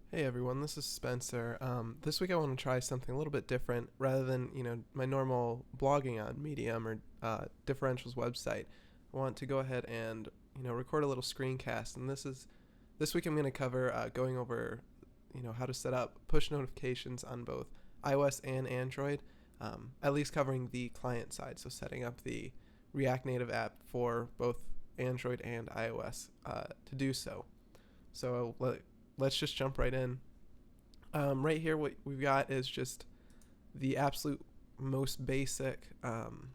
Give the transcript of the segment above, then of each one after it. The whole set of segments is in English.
Hey everyone, this is Spencer. This week I want to try something a little bit different. Rather than my normal blogging on Medium or Differential's website, I want to go ahead and record a little screencast. And this week I'm going to cover going over how to set up push notifications on both iOS and Android. At least covering the client side, so setting up the React Native app for both Android and iOS to do so. So let's just jump right in. Right here, what we've got is just the absolute most basic, kind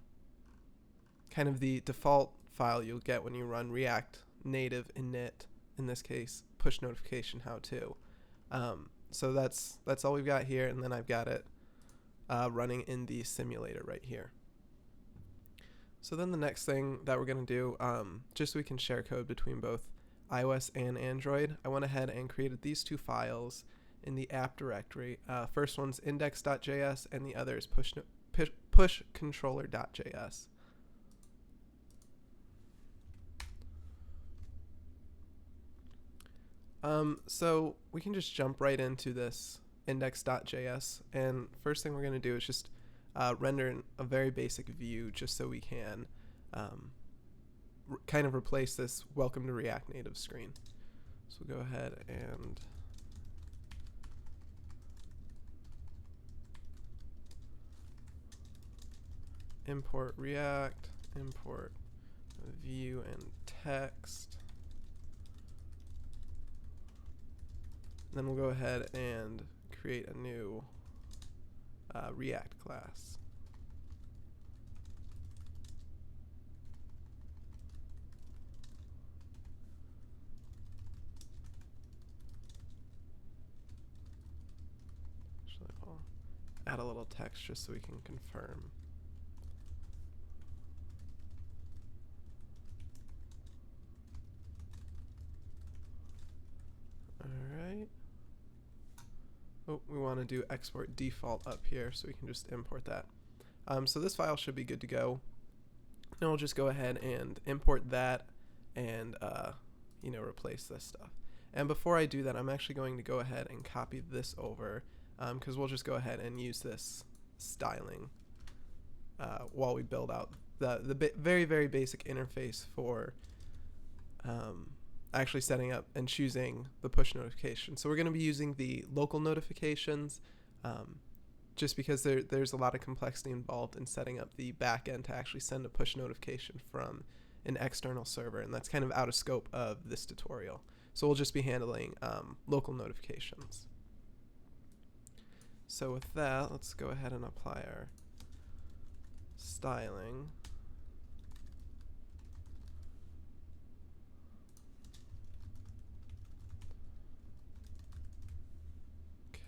of the default file you'll get when you run React Native init, in this case, push notification how to. So that's all we've got here, and then I've got it running in the simulator right here. So then the next thing that we're going to do, just so we can share code between both iOS and Android, I went ahead and created these two files in the app directory. First one's index.js and the other is pushcontroller.js. So we can just jump right into this index.js, and first thing we're going to do is just render a very basic view just so we can kind of replace this welcome to React Native screen. So we'll go ahead and import React, import view and text. Then we'll go ahead and create a new React class. Actually, I'll add a little text just so we can confirm. Alright. Oh, we want to do export default up here, so we can just import that. So this file should be good to go. Then we'll just go ahead and import that and replace this stuff. And before I do that, I'm actually going to go ahead and copy this over, because we'll just go ahead and use this styling while we build out the very, very basic interface for actually setting up and choosing the push notification. So we're going to be using the local notifications, just because there's a lot of complexity involved in setting up the backend to actually send a push notification from an external server, and that's kind of out of scope of this tutorial. So we'll just be handling local notifications. So with that, let's go ahead and apply our styling.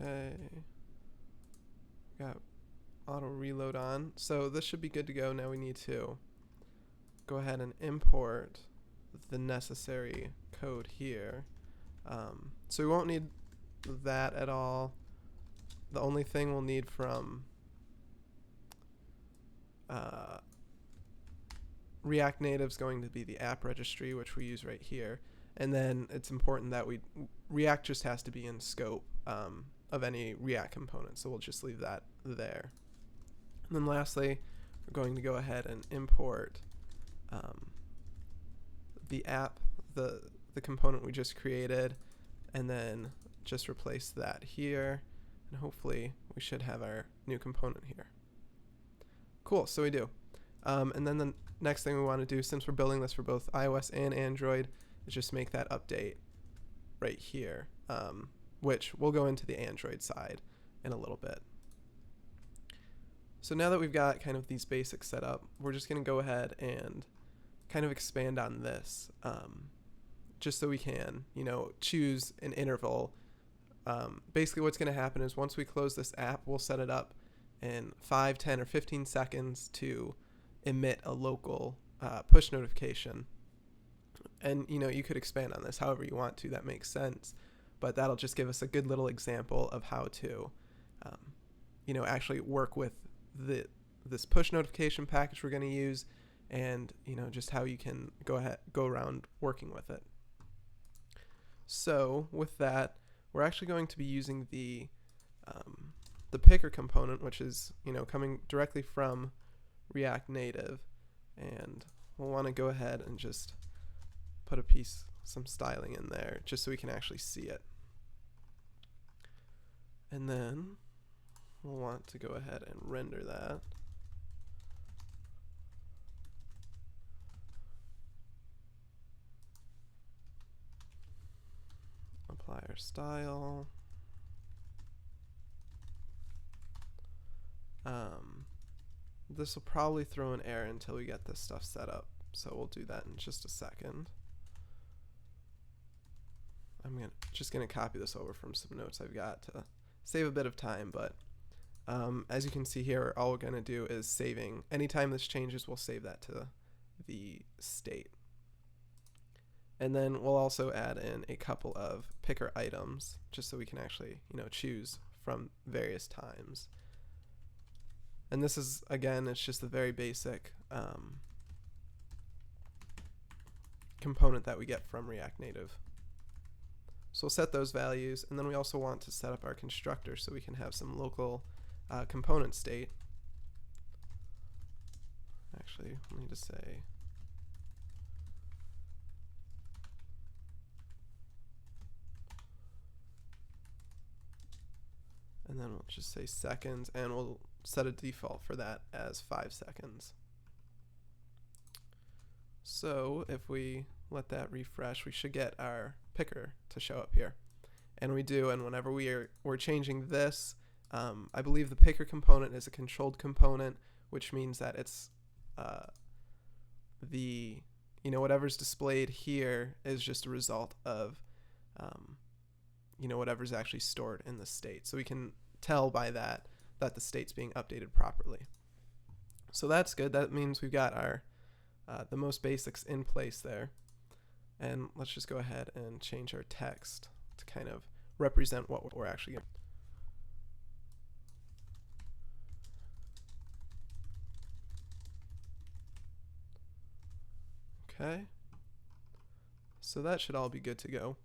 Okay, got auto reload on, so this should be good to go. Now we need to go ahead and import the necessary code here. So we won't need that at all. The only thing we'll need from React Native is going to be the app registry, which we use right here. And then it's important that React just has to be in scope of any React component, so we'll just leave that there. And then lastly, we're going to go ahead and import the app, the component we just created, and then just replace that here, and hopefully we should have our new component here. Cool, so we do. And then the next thing we want to do, since we're building this for both iOS and Android, is just make that update right here, which we'll go into the Android side in a little bit. So now that we've got kind of these basics set up, we're just going to go ahead and kind of expand on this, just so we can, choose an interval. Basically what's going to happen is once we close this app, we'll set it up in 5, 10, or 15 seconds to emit a local push notification. And you could expand on this however you want to, that makes sense, but that'll just give us a good little example of how to actually work with this push notification package we're going to use, and just how you can go around working with it. So with that, we're actually going to be using the picker component, which is coming directly from React Native, and we'll want to go ahead and just put some styling in there just so we can actually see it. And then we'll want to go ahead and render that. Apply our style. This will probably throw an error until we get this stuff set up, so we'll do that in just a second. I'm just gonna copy this over from some notes I've got to save a bit of time, but as you can see here, all we're gonna do is saving. Anytime this changes, we'll save that to the state. And then we'll also add in a couple of picker items just so we can actually choose from various times. And this is, again, it's just the very basic component that we get from React Native. So we'll set those values, and then we also want to set up our constructor so we can have some local component state. Actually, let me just say and then we'll just say seconds, and we'll set a default for that as 5 seconds. So if we let that refresh, we should get our picker to show up here, and we do. And whenever we're changing this, I believe the picker component is a controlled component, which means that it's whatever's displayed here is just a result of whatever's actually stored in the state. So we can tell by that the state's being updated properly. So that's good. That means we've got our the most basics in place there. And let's just go ahead and change our text to kind of represent what we're actually getting. Okay. So that should all be good to go.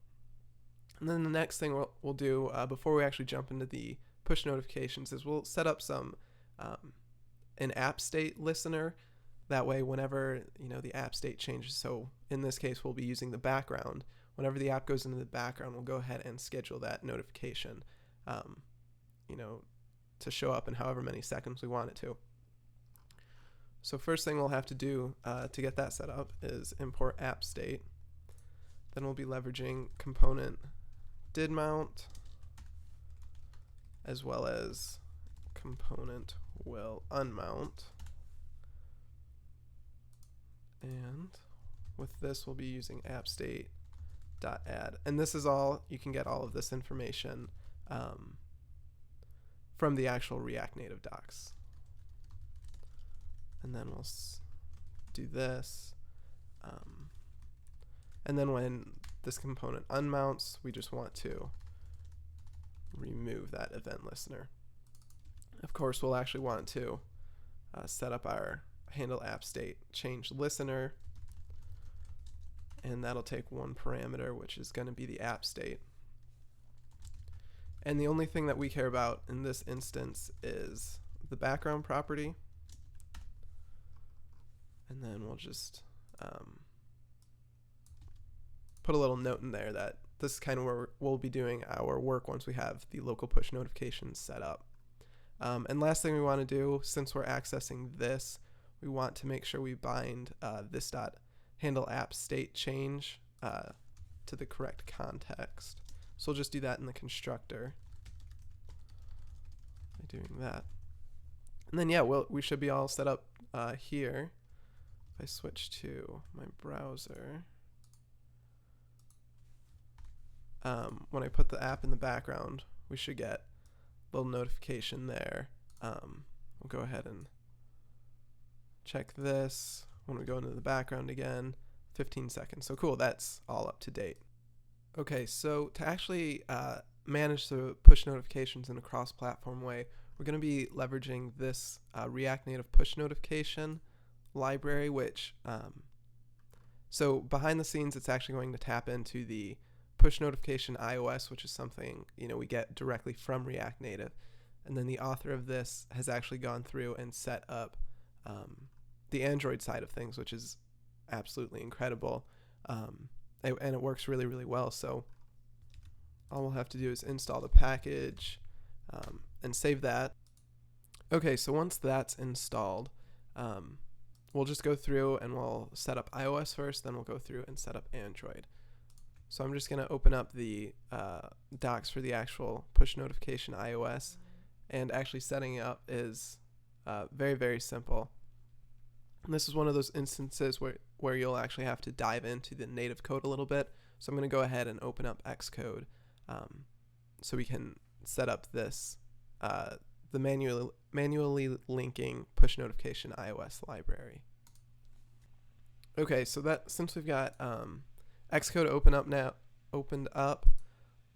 And then the next thing we'll do before we actually jump into the push notifications is we'll set up an app state listener. That way, whenever the app state changes, so in this case we'll be using the background. Whenever the app goes into the background, we'll go ahead and schedule that notification, to show up in however many seconds we want it to. So first thing we'll have to do to get that set up is import app state. Then we'll be leveraging component did mount, as well as component will unmount. And with this, we'll be using app state.add. And this is all, you can get all of this information from the actual React Native docs. And then we'll do this. And then when this component unmounts, we just want to remove that event listener. Of course, we'll actually want to set up our handle app state change listener, and that'll take one parameter, which is going to be the app state. And the only thing that we care about in this instance is the background property. And then we'll just put a little note in there that this is kind of where we'll be doing our work once we have the local push notifications set up. And last thing we want to do, since we're accessing this, we want to make sure we bind this dot handle app state change to the correct context. So we'll just do that in the constructor by doing that. And then yeah, we should be all set up here. If I switch to my browser, when I put the app in the background, we should get a little notification there. We'll go ahead and check this when we go into the background again, 15 seconds. So cool, that's all up to date. Okay, so to actually manage the push notifications in a cross-platform way, we're going to be leveraging this React Native push notification library, which so behind the scenes it's actually going to tap into the push notification iOS, which is something we get directly from React Native. And then the author of this has actually gone through and set up the Android side of things, which is absolutely incredible. And it works really, really well. So all we'll have to do is install the package and save that. Okay, so once that's installed, we'll just go through and we'll set up iOS first, then we'll go through and set up Android. So I'm just going to open up the docs for the actual push notification iOS, and actually setting it up is very, very simple. And this is one of those instances where you'll actually have to dive into the native code a little bit. So I'm going to go ahead and open up Xcode so we can set up this the manually linking push notification iOS library. Okay, so that since we've got Xcode opened up,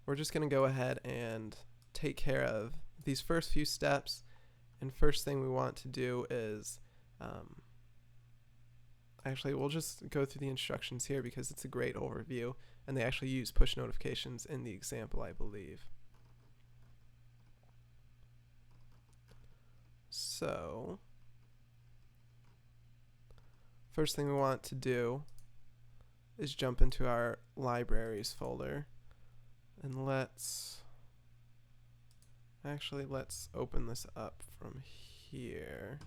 we're just going to go ahead and take care of these first few steps. And first thing we want to do is actually we'll just go through the instructions here because it's a great overview, and they actually use push notifications in the example, I believe. So first thing we want to do is jump into our libraries folder, and let's open this up from here.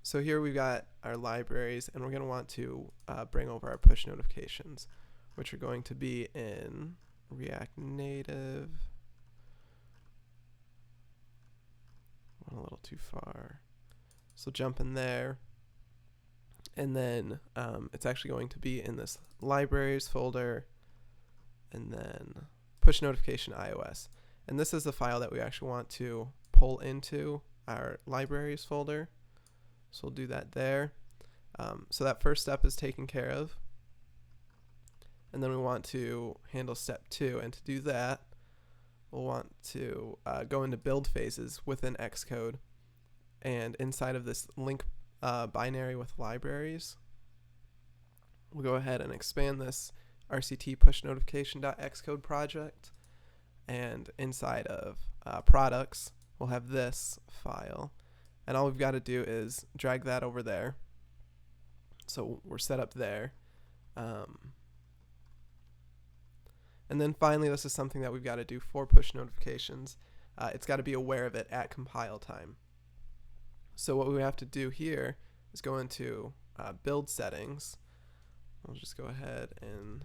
So here we've got our libraries, and we're going to want to bring over our push notifications, which are going to be in React Native. Went a little too far. So jump in there, and then it's actually going to be in this libraries folder, and then push notification iOS. And this is the file that we actually want to pull into our libraries folder. So we'll do that there. So that first step is taken care of. And then we want to handle step 2. And to do that, we'll want to go into build phases within Xcode. And inside of this link binary with libraries, we'll go ahead and expand this rct push notification.xcode project. And inside of products, we'll have this file. And all we've got to do is drag that over there. So we're set up there. And then finally, this is something that we've got to do for push notifications. It's got to be aware of it at compile time. So what we have to do here is go into build settings. We'll just go ahead and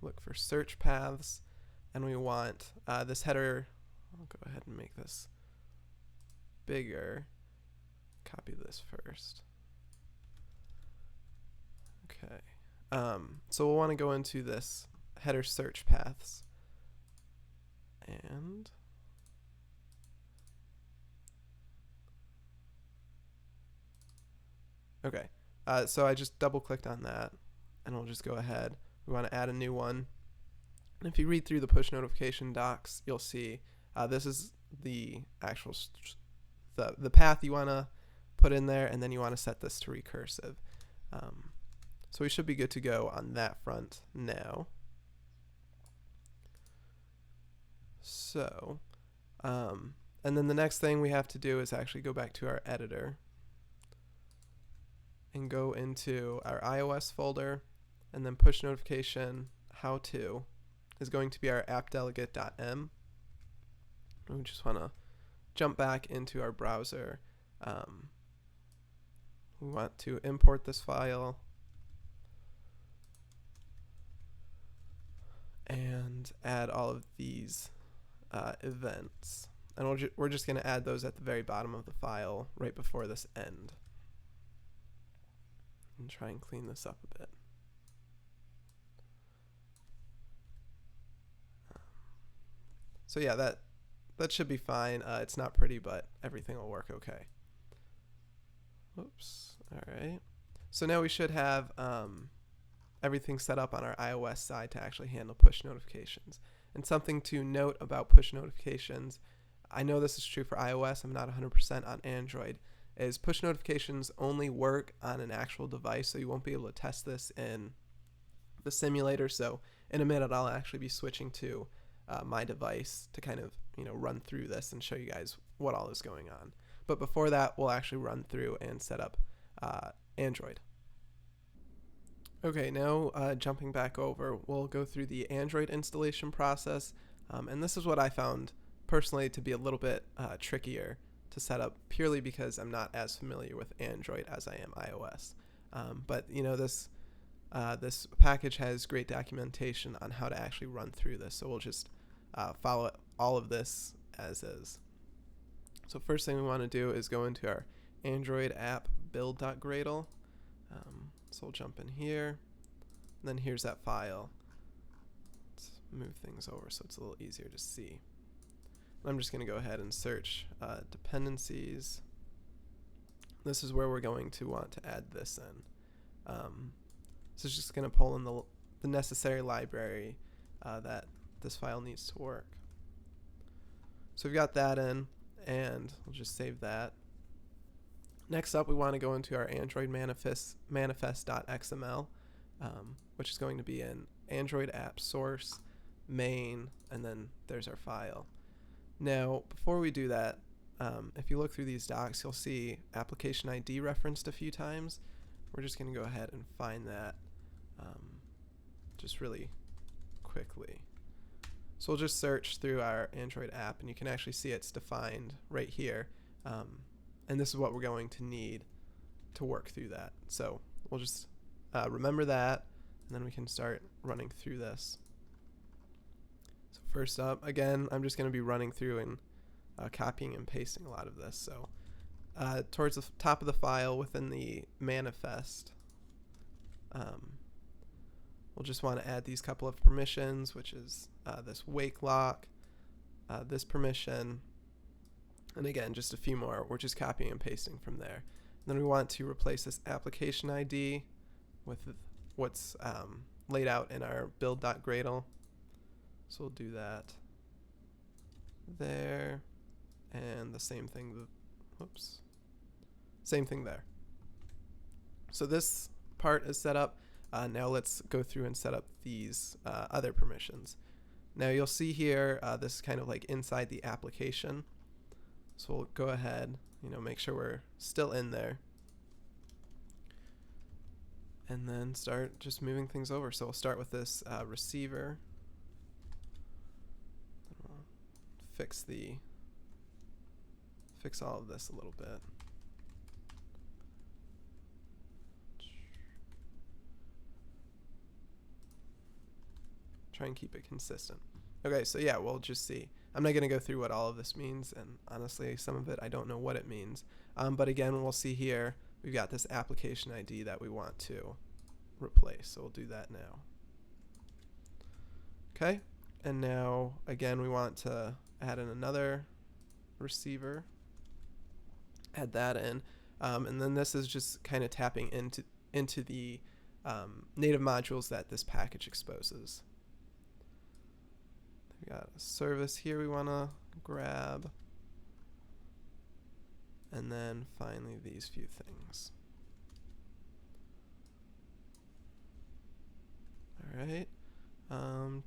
look for search paths. And we want this header. I'll go ahead and make this bigger. Copy this first. Okay. So we'll want to go into this header search paths. And okay. So I just double clicked on that, and we'll just go ahead. We want to add a new one. And if you read through the push notification docs, you'll see this is the actual the path you want to put in there, and then you want to set this to recursive. So we should be good to go on that front now. So, and then the next thing we have to do is actually go back to our editor and go into our iOS folder, and then push notification how to is going to be our appdelegate.m. We just want to jump back into our browser. We want to import this file and add all of these events. And we're just going to add those at the very bottom of the file right before this end. And try and clean this up a bit. So yeah, that should be fine. It's not pretty, but everything will work okay. Oops. All right. So now we should have everything set up on our iOS side to actually handle push notifications. And something to note about push notifications, I know this is true for iOS, I'm not 100% on Android, is push notifications only work on an actual device, so you won't be able to test this in the simulator. So in a minute, I'll actually be switching to my device to kind of run through this and show you guys what all is going on. But before that, we'll actually run through and set up Android. Okay, now jumping back over, we'll go through the Android installation process, and this is what I found personally to be a little bit trickier to set up, purely because I'm not as familiar with Android as I am iOS. But this package has great documentation on how to actually run through this, so we'll just follow all of this as is. So first thing we want to do is go into our Android app build.gradle. So we'll jump in here, and then here's that file. Let's move things over so it's a little easier to see. And I'm just going to go ahead and search dependencies. This is where we're going to want to add this in. So it's just going to pull in the necessary library that this file needs to work. So we've got that in, and we'll just save that. Next up, we want to go into our Android manifest.xml, which is going to be an Android app source, main, and then there's our file. Now, before we do that, if you look through these docs, you'll see application ID referenced a few times. We're just going to go ahead and find that just really quickly. So we'll just search through our Android app, and you can actually see it's defined right here. And this is what we're going to need to work through that. So we'll just remember that, and then we can start running through this. So first up, again, I'm just going to be running through and copying and pasting a lot of this. So towards the top of the file within the manifest, we'll just want to add these couple of permissions, which is this wake lock, this permission, and again, just a few more. We're just copying and pasting from there. And then we want to replace this application ID with what's laid out in our build.gradle. So we'll do that there, and the same thing. Same thing there. So this part is set up. Now let's go through and set up these other permissions. Now you'll see here, this is kind of like inside the application. So we'll go ahead, make sure we're still in there, and then start just moving things over. So we'll start with this receiver. We'll fix all of this a little bit. Try and keep it consistent. Okay, so yeah, we'll just see. I'm not going to go through what all of this means, and honestly, some of it I don't know what it means. But again, we'll see here, we've got this application ID that we want to replace, so we'll do that now. Okay, and now, again, we want to add in another receiver. Add that in, and then this is just kind of tapping into the native modules that this package exposes. We got a service here we want to grab, and then finally these few things. Alright,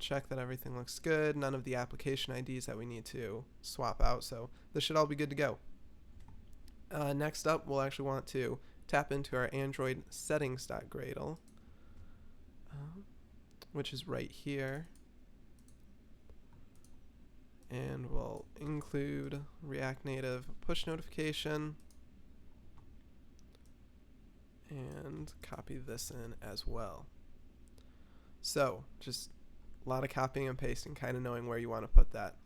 check that everything looks good. None of the application IDs that we need to swap out, so this should all be good to go. Next up, we'll actually want to tap into our Android settings.gradle, which is right here. And we'll include React Native push notification and copy this in as well. So just a lot of copying and pasting, kind of knowing where you want to put that.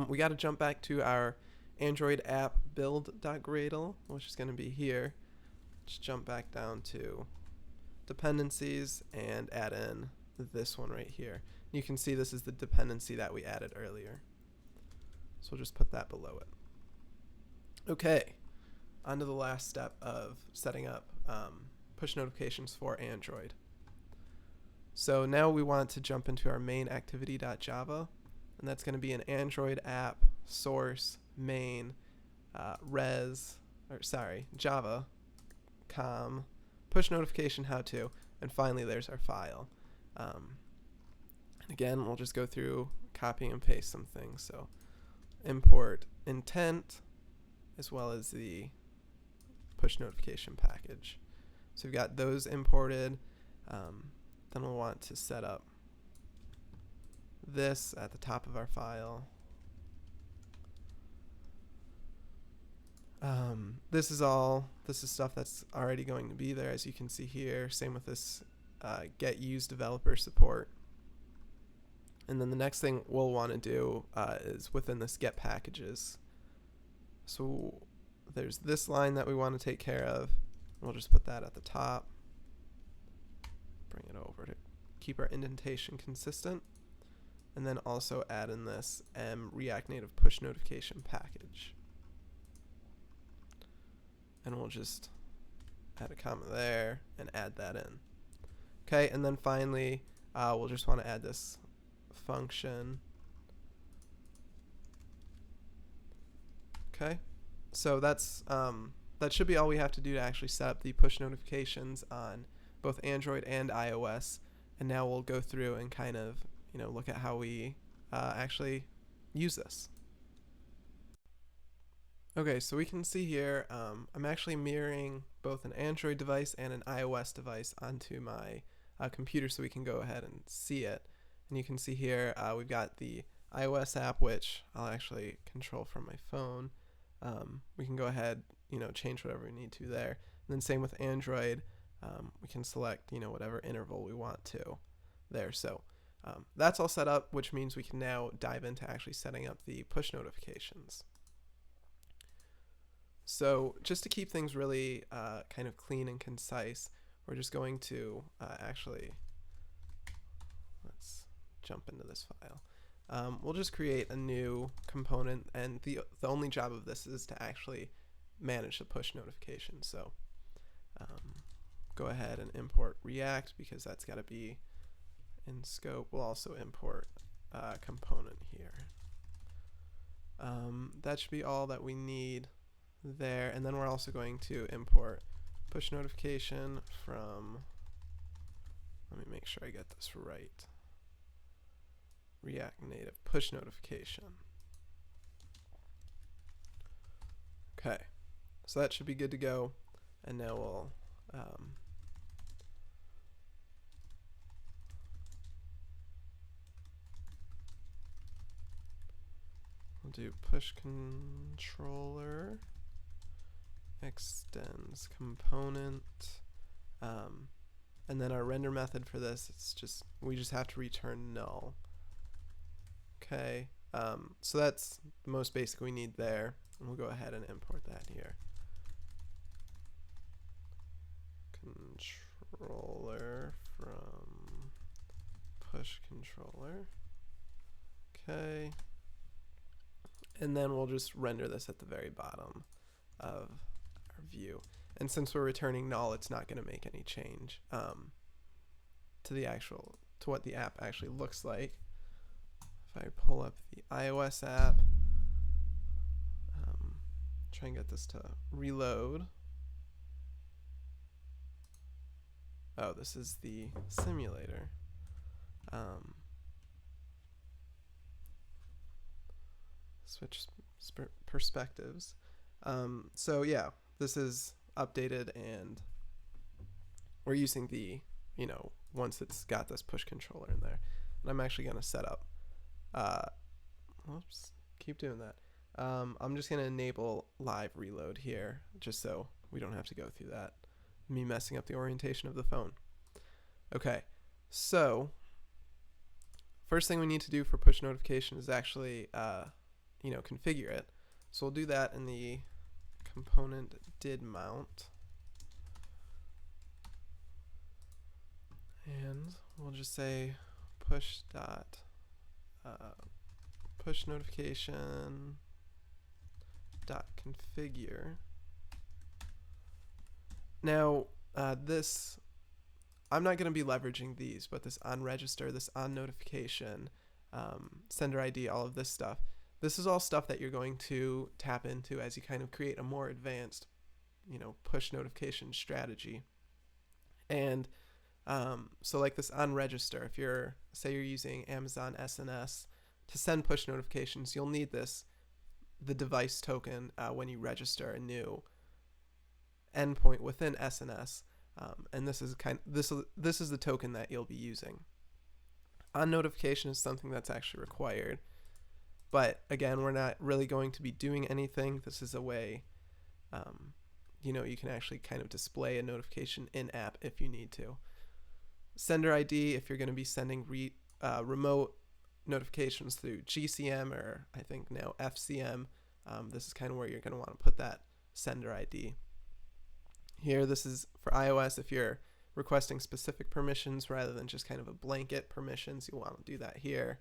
We got to jump back to our Android app build.gradle, which is going to be here. Just jump back down to dependencies and add in this one right here. You can see this is the dependency that we added earlier. So we'll just put that below it. Okay, on to the last step of setting up push notifications for Android. So now we want to jump into our main activity.java, and that's going to be an Android app source main res or sorry, Java com push notification how to, and finally there's our file. And again, we'll just go through, copy and paste some things. So import intent as well as the push notification package. So we've got those imported. Then we'll want to set up this at the top of our file. This is stuff that's already going to be there, as you can see here. Same with this get use developer support. And then the next thing we'll want to do is within this get packages. So there's this line that we want to take care of. We'll just put that at the top. Bring it over to keep our indentation consistent. And then also add in this React Native push notification package. And we'll just add a comma there and add that in. Okay, and then finally, we'll just want to add this function. Okay, so that's that should be all we have to do to actually set up the push notifications on both Android and iOS. And now we'll go through and kind of look at how we actually use this. Okay, so we can see here I'm actually mirroring both an Android device and an iOS device onto my computer so we can go ahead and see it. And you can see here we've got the iOS app, which I'll actually control from my phone. We can go ahead, change whatever we need to there. And then same with Android, we can select, whatever interval we want to there. So that's all set up, which means we can now dive into actually setting up the push notifications. So just to keep things really kind of clean and concise, we're just going to actually, let's jump into this file. We'll just create a new component, and the only job of this is to actually manage the push notification. So go ahead and import React because that's got to be in scope. We'll also import a component here. That should be all that we need there, and then we're also going to import push notification from, let me make sure I get this right, React Native push notification. Okay, so that should be good to go, and now we'll do push controller extends component, and then our render method for this, we just have to return null. Okay, so that's the most basic we need there, and we'll go ahead and import that here. Controller from push controller. Okay, and then we'll just render this at the very bottom of our view. And since we're returning null, it's not going to make any change to what the app actually looks like. If I pull up the iOS app, try and get this to reload. Oh, this is the simulator. Switch perspectives. So yeah, this is updated, and we're using the, once it's got this push controller in there. And I'm actually going to set up, whoops, keep doing that. I'm just going to enable live reload here, just so we don't have to go through that, me messing up the orientation of the phone. Okay, so first thing we need to do for push notification is actually, configure it. So we'll do that in the component did mount, and we'll just say push notification dot configure. Now this, I'm not going to be leveraging these, but this on register, this on notification, sender ID, all of this stuff. This is all stuff that you're going to tap into as you kind of create a more advanced push notification strategy. And so like this on register, if say you're using Amazon SNS to send push notifications, you'll need the device token when you register a new endpoint within SNS, and this is the token that you'll be using. On notification is something that's actually required, but again, we're not really going to be doing anything. This is a way, you can actually kind of display a notification in app if you need to. Sender ID, if you're going to be sending remote notifications through GCM or I think now FCM, this is kind of where you're going to want to put that sender ID. Here, this is for iOS. If you're requesting specific permissions rather than just kind of a blanket permissions, you'll want to do that here.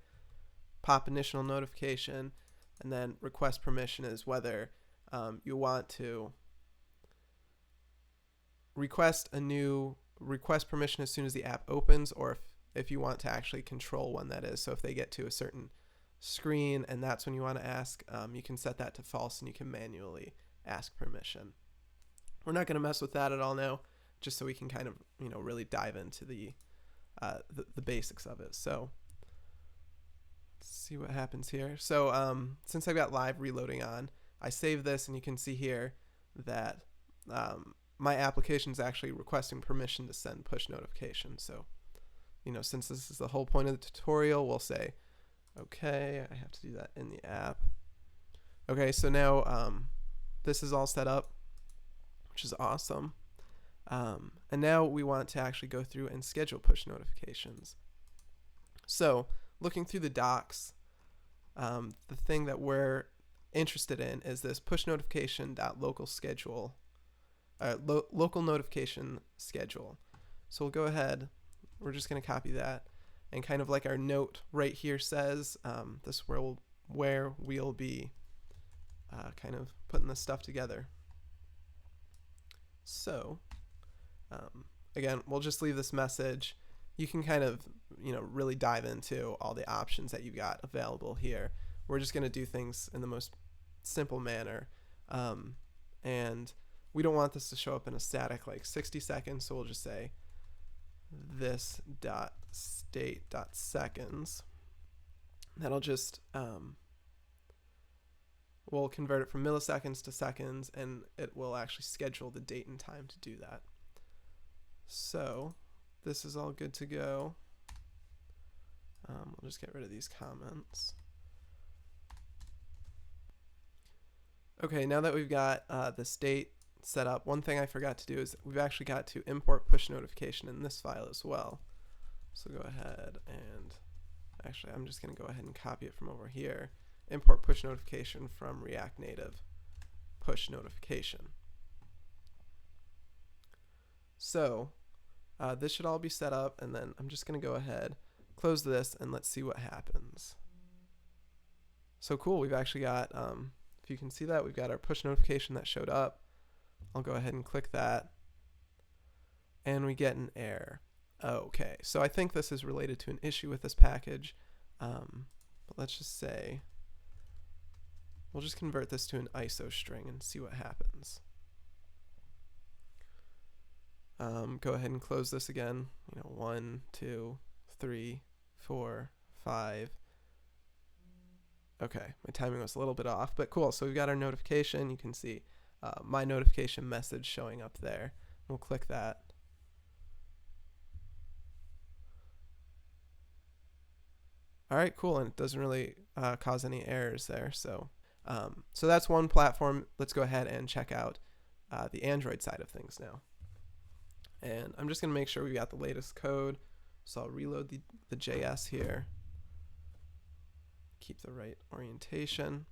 Pop initial notification, and then request permission is whether you want to request permission as soon as the app opens, or if you want to actually control when that is. So if they get to a certain screen and that's when you want to ask, you can set that to false and you can manually ask permission. We're not going to mess with that at all now, just so we can kind of really dive into the basics of it. So let's see what happens here. So since I've got live reloading on, I save this and you can see here that my application is actually requesting permission to send push notifications. So since this is the whole point of the tutorial, we'll say okay, I have to do that in the app. Okay, so now this is all set up, which is awesome. And now we want to actually go through and schedule push notifications. So looking through the docs, the thing that we're interested in is this push notification.local schedule, local notification schedule. So we'll go ahead, we're just going to copy that, and kind of like our note right here says, this is where we'll be kind of putting this stuff together. So again, we'll just leave this message. You can kind of really dive into all the options that you've got available here. We're just going to do things in the most simple manner, and we don't want this to show up in a static like 60 seconds, so we'll just say this.state.seconds. That'll just we'll convert it from milliseconds to seconds, and it will actually schedule the date and time to do that. So this is all good to go. We'll just get rid of these comments. Okay, now that we've got the state set up, one thing I forgot to do is we've actually got to import push notification in this file as well. So go ahead and actually I'm just going to go ahead and copy it from over here. Import push notification from React Native push notification. So this should all be set up, and then I'm just going to go ahead, close this, and let's see what happens. So cool, we've actually got, if you can see that, we've got our push notification that showed up. I'll go ahead and click that, and we get an error. Okay, so I think this is related to an issue with this package, but let's just say, we'll just convert this to an ISO string and see what happens. Go ahead and close this again. 1, 2, 3, 4, 5. Okay, my timing was a little bit off, but cool. So we've got our notification. You can see my notification message showing up there. We'll click that. All right, cool, and it doesn't really cause any errors there. So that's one platform. Let's go ahead and check out the Android side of things now. And I'm just going to make sure we got the latest code. So I'll reload the JS here. Keep the right orientation.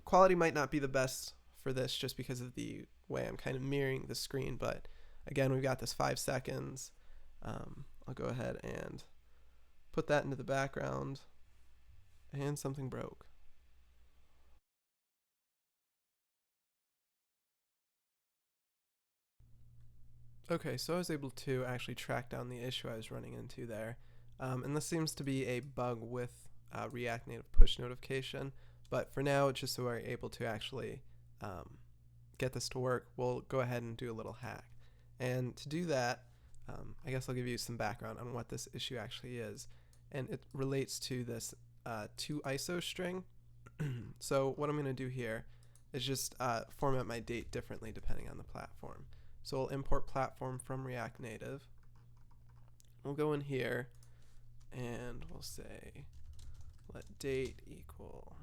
Quality might not be the best for this just because of the way I'm kind of mirroring the screen, but again, we've got this 5 seconds. I'll go ahead and put that into the background, and something broke. Okay, so I was able to actually track down the issue I was running into there, and this seems to be a bug with React Native push notification, but for now, just so we're able to actually get this to work, we'll go ahead and do a little hack. And to do that, I guess I'll give you some background on what this issue actually is. And it relates to this toISO string. So what I'm going to do here is just format my date differently depending on the platform. So we'll import platform from React Native. We'll go in here and we'll say let date equal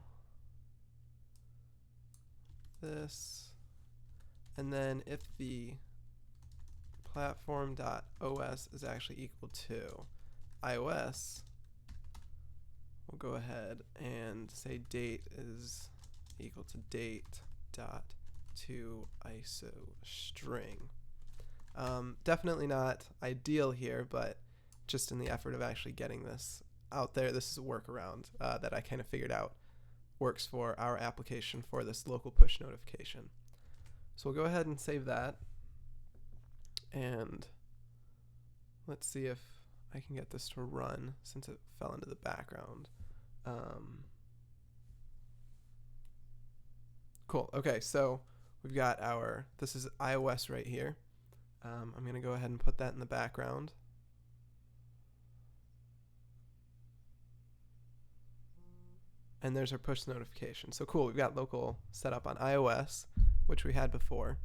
this, and then if the platform.os is actually equal to iOS, we'll go ahead and say date is equal to date dot toISO string. Definitely not ideal here, but just in the effort of actually getting this out there, this is a workaround that I kind of figured out works for our application for this local push notification. So we'll go ahead and save that, and let's see if I can get this to run since it fell into the background. Cool. Okay, so we've got this is iOS right here. I'm going to go ahead and put that in the background. And there's our push notification. So cool, we've got local set up on iOS, which we had before.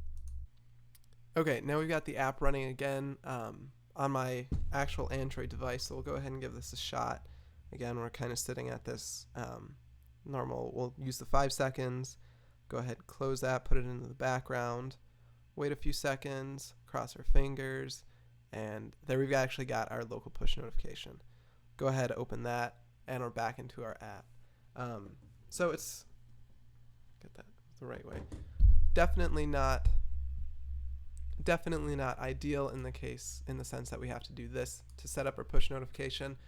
Okay, now we've got the app running again on my actual Android device, so we'll go ahead and give this a shot. Again, we're kind of sitting at this normal, we'll use the 5 seconds, go ahead, close that, put it into the background, wait a few seconds, cross our fingers, and there we've actually got our local push notification. Go ahead, open that, and we're back into our app. So it's, get that the right way, definitely not ideal in the sense that we have to do this to set up our push notification,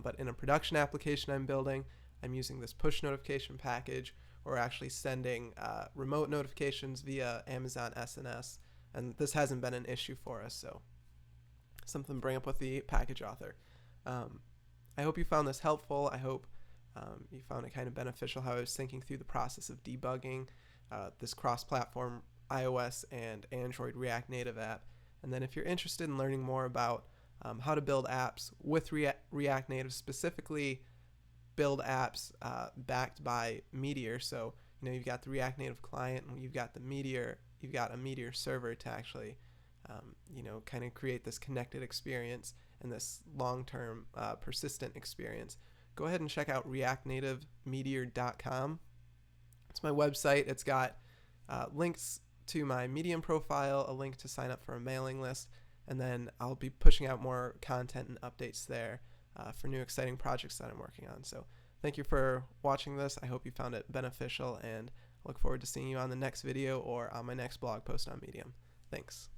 but in a production application I'm building, I'm using this push notification package. We're actually sending remote notifications via Amazon SNS, and this hasn't been an issue for us, so something to bring up with the package author. I hope you found this helpful. I hope you found it kind of beneficial how I was thinking through the process of debugging this cross-platform iOS and Android React Native app. And then if you're interested in learning more about how to build apps with React Native, specifically build apps backed by Meteor, so you've got the React Native client and you've got a Meteor server to actually kind of create this connected experience and this long-term persistent experience, go ahead and check out reactnativemeteor.com. It's my website. It's got links to my Medium profile, a link to sign up for a mailing list, and then I'll be pushing out more content and updates there for new exciting projects that I'm working on. So thank you for watching this. I hope you found it beneficial, and look forward to seeing you on the next video or on my next blog post on Medium. Thanks.